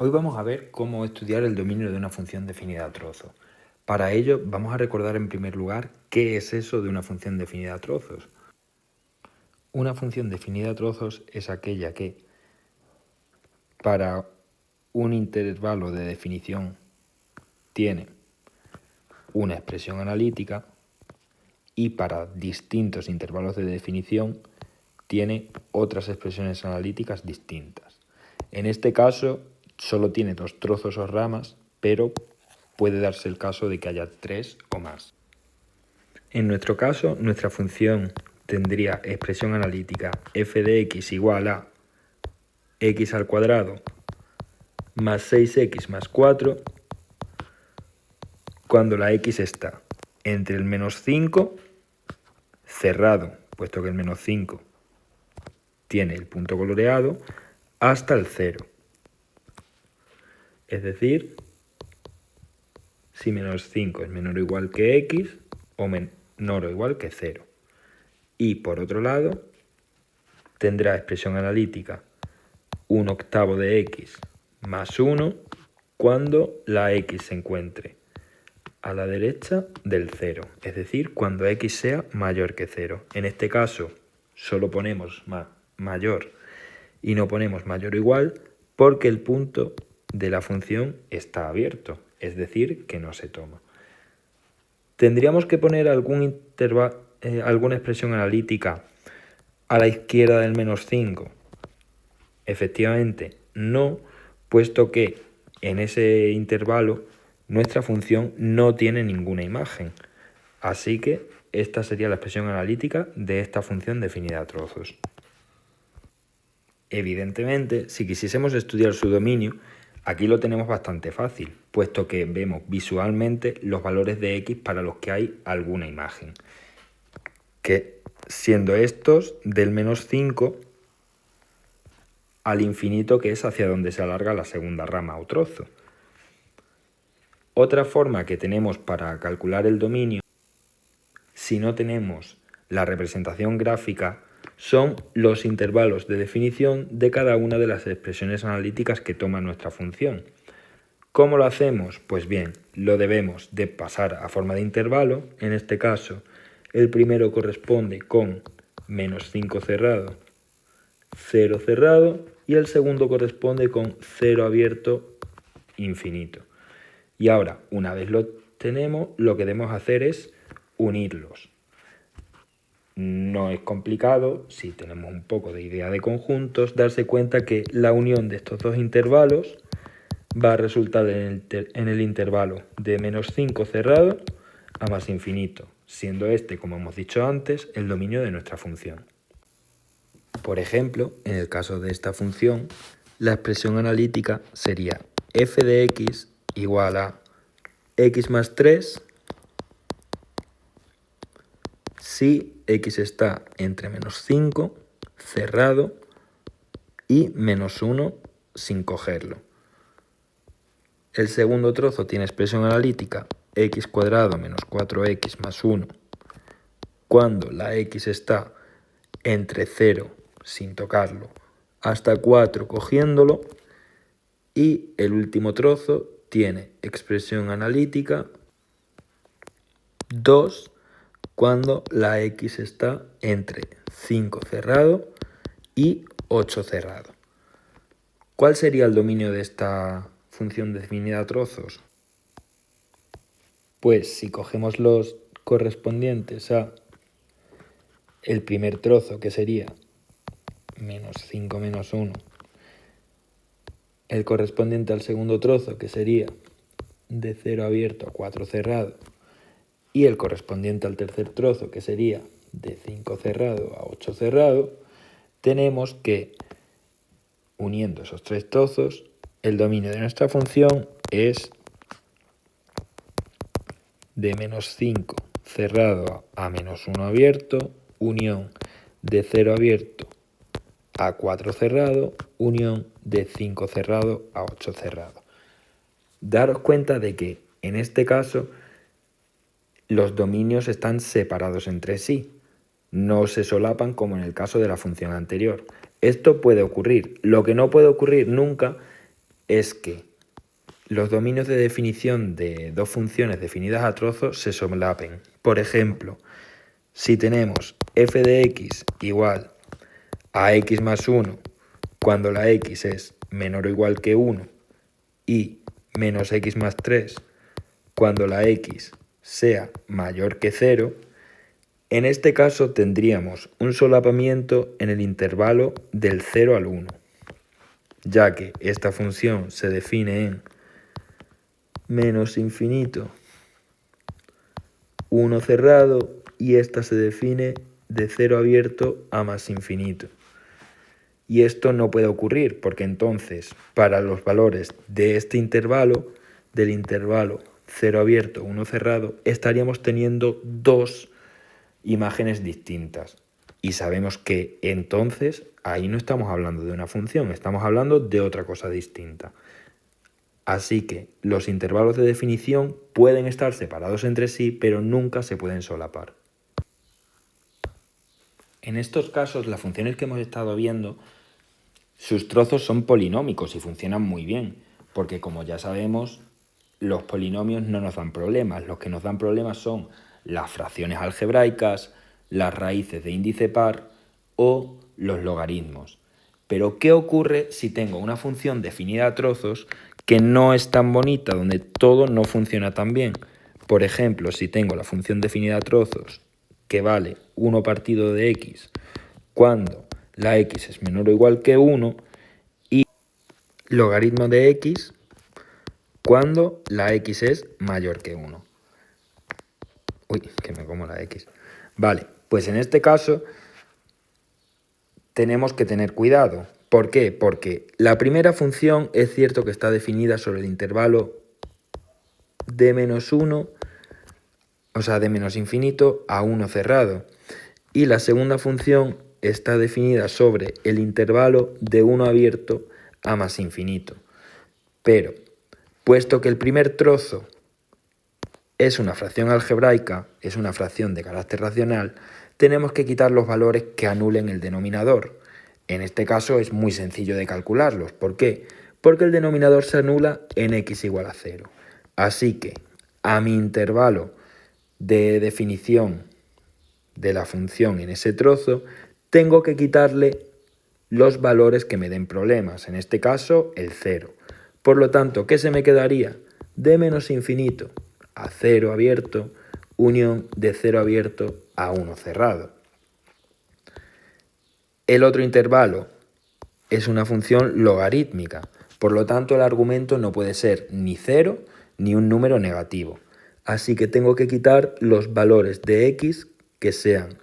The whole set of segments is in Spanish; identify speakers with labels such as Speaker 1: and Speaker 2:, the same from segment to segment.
Speaker 1: Hoy vamos a ver cómo estudiar el dominio de una función definida a trozos. Para ello vamos a recordar en primer lugar qué es eso de una función definida a trozos. Una función definida a trozos es aquella que para un intervalo de definición tiene una expresión analítica y para distintos intervalos de definición tiene otras expresiones analíticas distintas. En este caso solo tiene dos trozos o ramas, pero puede darse el caso de que haya tres o más. En nuestro caso, nuestra función tendría expresión analítica f de x igual a x al cuadrado más 6x más 4 cuando la x está entre el menos 5 cerrado, puesto que el menos 5 tiene el punto coloreado, hasta el 0. Es decir, si menos 5 es menor o igual que x o menor o igual que 0. Y por otro lado, tendrá expresión analítica 1/8 de x más 1 cuando la x se encuentre a la derecha del 0, es decir, cuando x sea mayor que 0. En este caso, solo ponemos mayor y no ponemos mayor o igual porque el punto de la función está abierto, es decir, que no se toma. ¿Tendríamos que poner alguna expresión analítica a la izquierda del menos 5? Efectivamente, no, puesto que en ese intervalo nuestra función no tiene ninguna imagen. Así que esta sería la expresión analítica de esta función definida a trozos. Evidentemente, si quisiésemos estudiar su dominio, aquí lo tenemos bastante fácil, puesto que vemos visualmente los valores de x para los que hay alguna imagen, que siendo estos del menos 5 al infinito, que es hacia donde se alarga la segunda rama o trozo. Otra forma que tenemos para calcular el dominio, si no tenemos la representación gráfica, son los intervalos de definición de cada una de las expresiones analíticas que toma nuestra función. ¿Cómo lo hacemos? Pues bien, lo debemos de pasar a forma de intervalo. En este caso, el primero corresponde con menos 5 cerrado, 0 cerrado, y el segundo corresponde con 0 abierto, infinito. Y ahora, una vez lo tenemos, lo que debemos hacer es unirlos. No es complicado, si tenemos un poco de idea de conjuntos, darse cuenta que la unión de estos dos intervalos va a resultar en el intervalo de menos 5 cerrado a más infinito, siendo este, como hemos dicho antes, el dominio de nuestra función. Por ejemplo, en el caso de esta función, la expresión analítica sería f de x igual a x más 3 si x está entre menos 5, cerrado, y menos 1 sin cogerlo. El segundo trozo tiene expresión analítica x cuadrado menos 4x más 1 cuando la x está entre 0 sin tocarlo hasta 4 cogiéndolo, y el último trozo tiene expresión analítica 2 cuando la x está entre 5 cerrado y 8 cerrado. ¿Cuál sería el dominio de esta función definida a trozos? Pues si cogemos los correspondientes a el primer trozo, que sería menos 5 menos 1, el correspondiente al segundo trozo, que sería de 0 abierto a 4 cerrado, y el correspondiente al tercer trozo, que sería de 5 cerrado a 8 cerrado, tenemos que, uniendo esos tres trozos, el dominio de nuestra función es de menos 5 cerrado a menos 1 abierto, unión de 0 abierto a 4 cerrado, unión de 5 cerrado a 8 cerrado. Daros cuenta de que en este caso los dominios están separados entre sí, no se solapan como en el caso de la función anterior. Esto puede ocurrir. Lo que no puede ocurrir nunca es que los dominios de definición de dos funciones definidas a trozos se solapen. Por ejemplo, si tenemos f de x igual a x más 1 cuando la x es menor o igual que 1 y menos x más 3 cuando la x sea mayor que 0, en este caso tendríamos un solapamiento en el intervalo del 0 al 1, ya que esta función se define en menos infinito, 1 cerrado, y esta se define de 0 abierto a más infinito. Y esto no puede ocurrir porque entonces para los valores de este intervalo, del intervalo 0 abierto, 1 cerrado, estaríamos teniendo dos imágenes distintas. Y sabemos que entonces ahí no estamos hablando de una función, estamos hablando de otra cosa distinta. Así que los intervalos de definición pueden estar separados entre sí, pero nunca se pueden solapar. En estos casos, las funciones que hemos estado viendo, sus trozos son polinómicos y funcionan muy bien, porque como ya sabemos, los polinomios no nos dan problemas. Los que nos dan problemas son las fracciones algebraicas, las raíces de índice par o los logaritmos. Pero ¿qué ocurre si tengo una función definida a trozos que no es tan bonita, donde todo no funciona tan bien? Por ejemplo, si tengo la función definida a trozos que vale 1 partido de x cuando la x es menor o igual que 1 y logaritmo de x cuando la x es mayor que 1. Uy, que me como la x. Vale, pues en este caso tenemos que tener cuidado. ¿Por qué? Porque la primera función es cierto que está definida sobre el intervalo de menos 1, o sea, de menos infinito a 1 cerrado. Y la segunda función está definida sobre el intervalo de 1 abierto a más infinito. Pero, puesto que el primer trozo es una fracción algebraica, es una fracción de carácter racional, tenemos que quitar los valores que anulen el denominador. En este caso es muy sencillo de calcularlos. ¿Por qué? Porque el denominador se anula en x igual a 0. Así que a mi intervalo de definición de la función en ese trozo, tengo que quitarle los valores que me den problemas, en este caso el 0. Por lo tanto, ¿qué se me quedaría? De menos infinito a 0 abierto, unión de 0 abierto a 1 cerrado. El otro intervalo es una función logarítmica, por lo tanto el argumento no puede ser ni 0 ni un número negativo. Así que tengo que quitar los valores de x que sean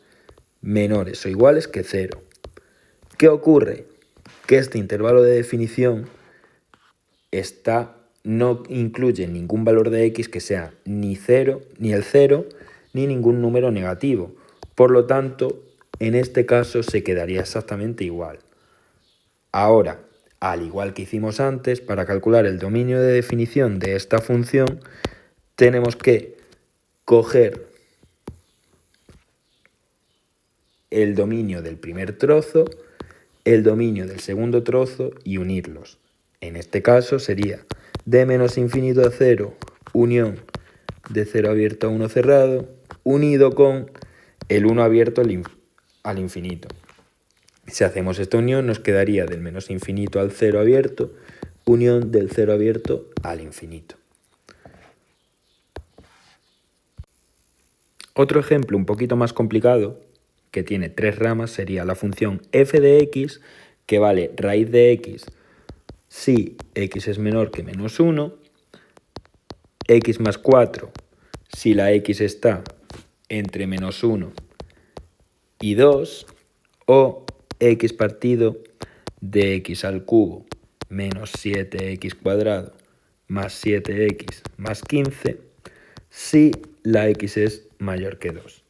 Speaker 1: menores o iguales que 0. ¿Qué ocurre? Que este intervalo de definición no incluye ningún valor de x que sea ni el 0, ni ningún número negativo. Por lo tanto, en este caso se quedaría exactamente igual. Ahora, al igual que hicimos antes, para calcular el dominio de definición de esta función, tenemos que coger el dominio del primer trozo, el dominio del segundo trozo y unirlos. En este caso sería de menos infinito a 0, unión de 0 abierto a 1 cerrado, unido con el 1 abierto al infinito. Si hacemos esta unión nos quedaría del menos infinito al 0 abierto, unión del 0 abierto al infinito. Otro ejemplo un poquito más complicado, que tiene 3 ramas, sería la función f de x, que vale raíz de x si x es menor que menos 1, x más 4 si la x está entre menos 1 y 2, o x partido de x al cubo menos 7x cuadrado más 7x más 15 si la x es mayor que 2.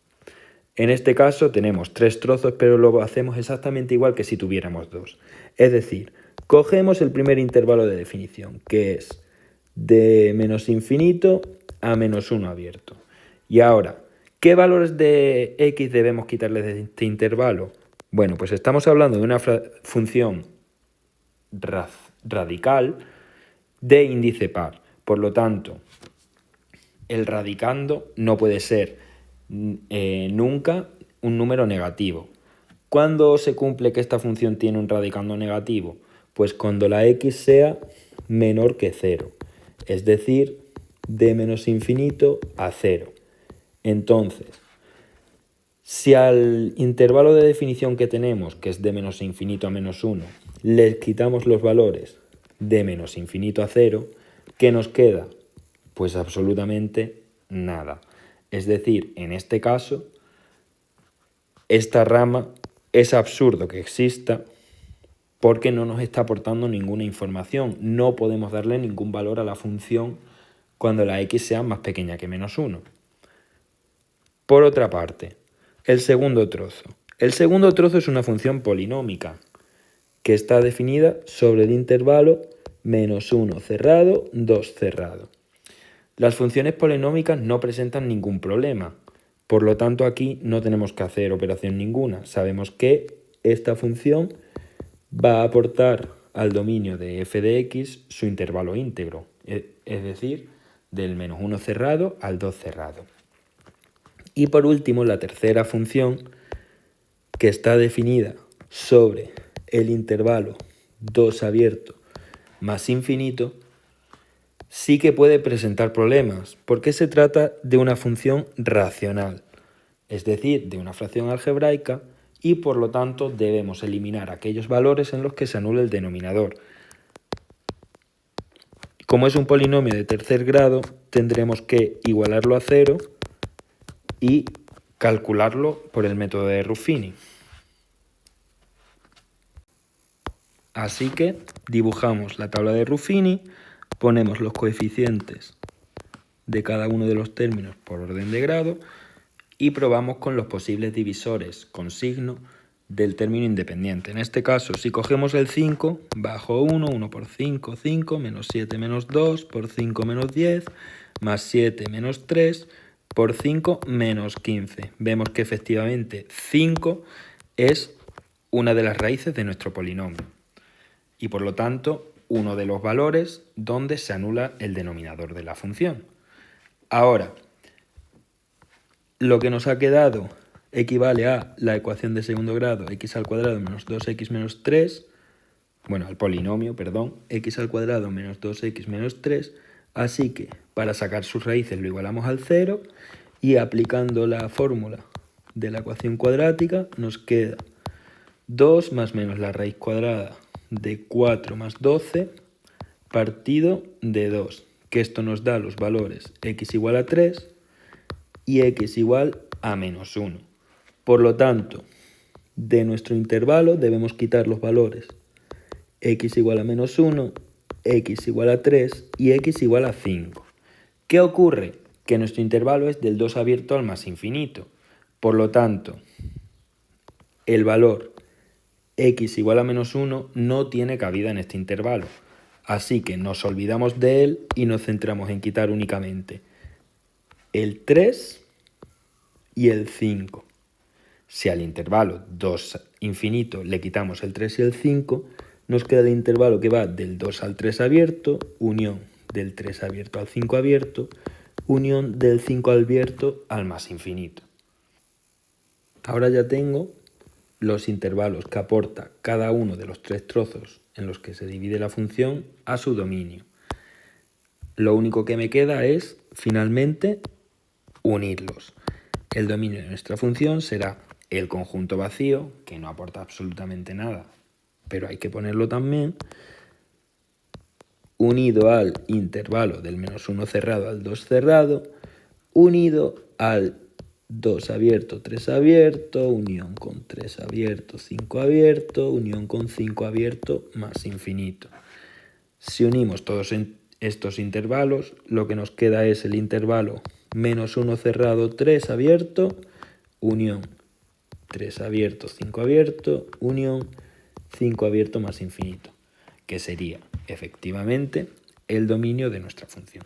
Speaker 1: En este caso tenemos 3 trozos, pero lo hacemos exactamente igual que si tuviéramos 2. Es decir, cogemos el primer intervalo de definición, que es de menos infinito a menos 1 abierto. Y ahora, ¿qué valores de x debemos quitarle de este intervalo? Bueno, pues estamos hablando de una función radical, de índice par. Por lo tanto, el radicando no puede ser nunca un número negativo. ¿Cuándo se cumple que esta función tiene un radicando negativo? Pues cuando la x sea menor que 0, es decir, de menos infinito a 0. Entonces, si al intervalo de definición que tenemos, que es de menos infinito a menos 1, le quitamos los valores de menos infinito a 0, ¿qué nos queda? Pues absolutamente nada. Es decir, en este caso, esta rama es absurdo que exista porque no nos está aportando ninguna información. No podemos darle ningún valor a la función cuando la x sea más pequeña que menos 1. Por otra parte, el segundo trozo. El segundo trozo es una función polinómica que está definida sobre el intervalo menos 1 cerrado, 2 cerrado. Las funciones polinómicas no presentan ningún problema. Por lo tanto, aquí no tenemos que hacer operación ninguna. Sabemos que esta función va a aportar al dominio de f de x su intervalo íntegro, es decir, del menos 1 cerrado al 2 cerrado. Y por último, la tercera función, que está definida sobre el intervalo 2 abierto más infinito, sí que puede presentar problemas, porque se trata de una función racional, es decir, de una fracción algebraica, y por lo tanto debemos eliminar aquellos valores en los que se anula el denominador. Como es un polinomio de tercer grado, tendremos que igualarlo a 0 y calcularlo por el método de Ruffini. Así que dibujamos la tabla de Ruffini, ponemos los coeficientes de cada uno de los términos por orden de grado y probamos con los posibles divisores con signo del término independiente. En este caso, si cogemos el 5, bajo 1, 1 por 5, 5, menos 7 menos 2, por 5 menos 10, más 7 menos 3, por 5 menos 15. Vemos que efectivamente 5 es una de las raíces de nuestro polinomio y por lo tanto uno de los valores donde se anula el denominador de la función. Ahora, lo que nos ha quedado equivale a la ecuación de segundo grado x al cuadrado menos 2x menos 3, al polinomio, x al cuadrado menos 2x menos 3, así que para sacar sus raíces lo igualamos al 0 y aplicando la fórmula de la ecuación cuadrática nos queda 2 más menos la raíz cuadrada de 4 más 12 partido de 2, que esto nos da los valores x igual a 3 y x igual a menos 1. Por lo tanto, de nuestro intervalo debemos quitar los valores x igual a menos 1, x igual a 3 y x igual a 5. ¿Qué ocurre? Que nuestro intervalo es del 2 abierto al más infinito. Por lo tanto, el valor x igual a menos 1 no tiene cabida en este intervalo. Así que nos olvidamos de él y nos centramos en quitar únicamente el 3 y el 5. Si al intervalo 2 infinito le quitamos el 3 y el 5, nos queda el intervalo que va del 2 al 3 abierto, unión del 3 abierto al 5 abierto, unión del 5 abierto al más infinito. Ahora ya tengo los intervalos que aporta cada uno de los tres trozos en los que se divide la función a su dominio. Lo único que me queda es, finalmente, unirlos. El dominio de nuestra función será el conjunto vacío, que no aporta absolutamente nada, pero hay que ponerlo también, unido al intervalo del menos 1 cerrado al 2 cerrado, unido al 2 abierto, 3 abierto, unión con 3 abierto, 5 abierto, unión con 5 abierto más infinito. Si unimos todos estos intervalos, lo que nos queda es el intervalo menos 1 cerrado, 3 abierto, unión 3 abierto, 5 abierto, unión 5 abierto más infinito, que sería efectivamente el dominio de nuestra función.